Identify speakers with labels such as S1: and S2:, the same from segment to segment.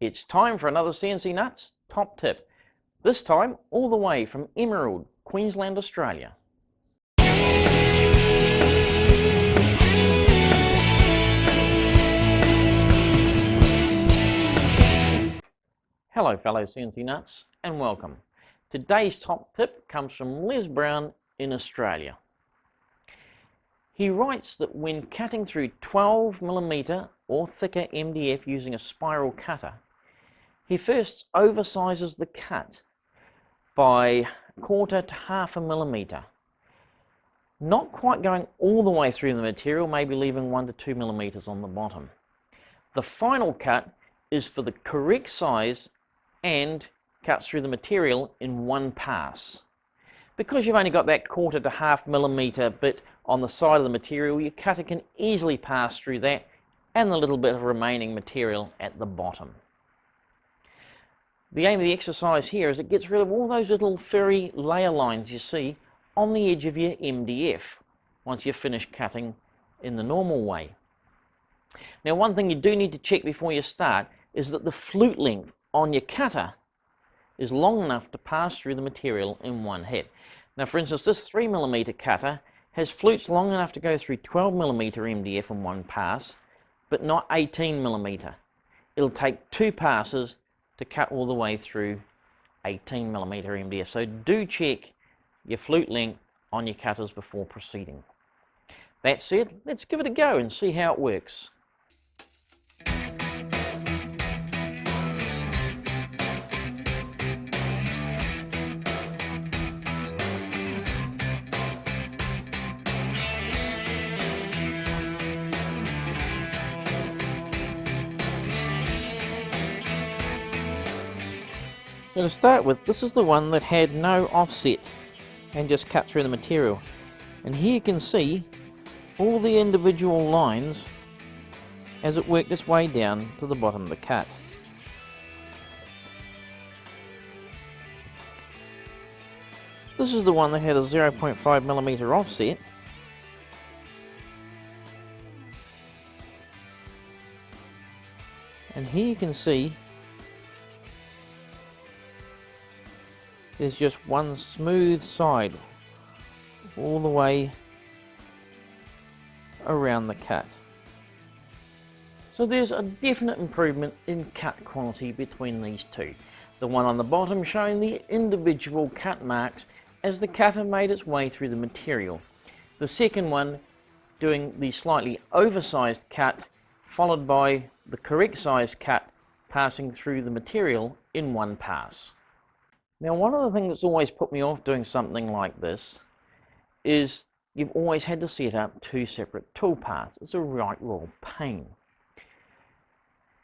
S1: It's time for another CNCnutz top tip, this time all the way from Emerald, Queensland, Australia. Hello fellow CNCnutz and welcome. Today's top tip comes from Les Brown in Australia. He writes that when cutting through 12mm or thicker MDF using a spiral cutter, he first oversizes the cut by 1/4 to 1/2 millimeter, not quite going all the way through the material, maybe leaving 1 to 2 millimeters on the bottom. The final cut is for the correct size and cuts through the material in one pass. Because you've only got that 1/4 to 1/2 millimeter bit on the side of the material, your cutter can easily pass through that and the little bit of remaining material at the bottom. The aim of the exercise here is it gets rid of all those little furry layer lines you see on the edge of your MDF once you've finished cutting in the normal way. Now, one thing you do need to check before you start is that the flute length on your cutter is long enough to pass through the material in one hit. Now, for instance, this 3mm cutter has flutes long enough to go through 12mm MDF in one pass, but not 18mm. It'll take 2 passes to cut all the way through 18mm MDF. So do check your flute length on your cutters before proceeding. That said, let's give it a go and see how it works. So to start with, this is the one that had no offset and just cut through the material. And here you can see all the individual lines as it worked its way down to the bottom of the cut. This is the one that had a 0.5mm offset. And here you can see there's just one smooth side all the way around the cut. So there's a definite improvement in cut quality between these two. The one on the bottom showing the individual cut marks as the cutter made its way through the material. The second one doing the slightly oversized cut followed by the correct size cut passing through the material in one pass. Now, one of the things that's always put me off doing something like this is you've always had to set up 2 separate tool paths. It's a right raw pain.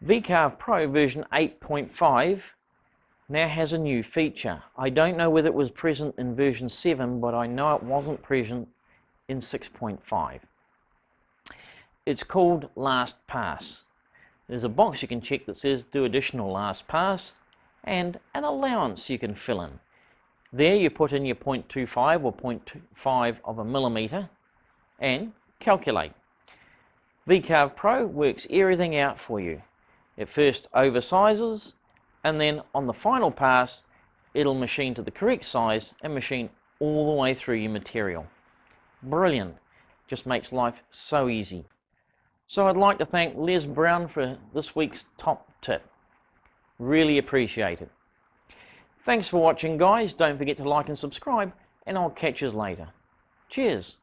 S1: VCarve Pro version 8.5 now has a new feature. I don't know whether it was present in version 7, but I know it wasn't present in 6.5. It's called Last Pass. There's a box you can check that says do additional last pass, and an allowance you can fill in. There you put in your 0.25 or 0.5 of a millimeter and calculate. VCarve Pro works everything out for you. It first oversizes, and then on the final pass it'll machine to the correct size and machine all the way through your material. Brilliant. Just makes life so easy. So I'd like to thank Les Brown for this week's top tip. Really appreciate it. Thanks for watching, guys. Don't forget to like and subscribe, and I'll catch you later. Cheers.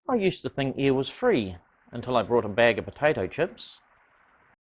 S1: I used to think air was free until I brought a bag of potato chips.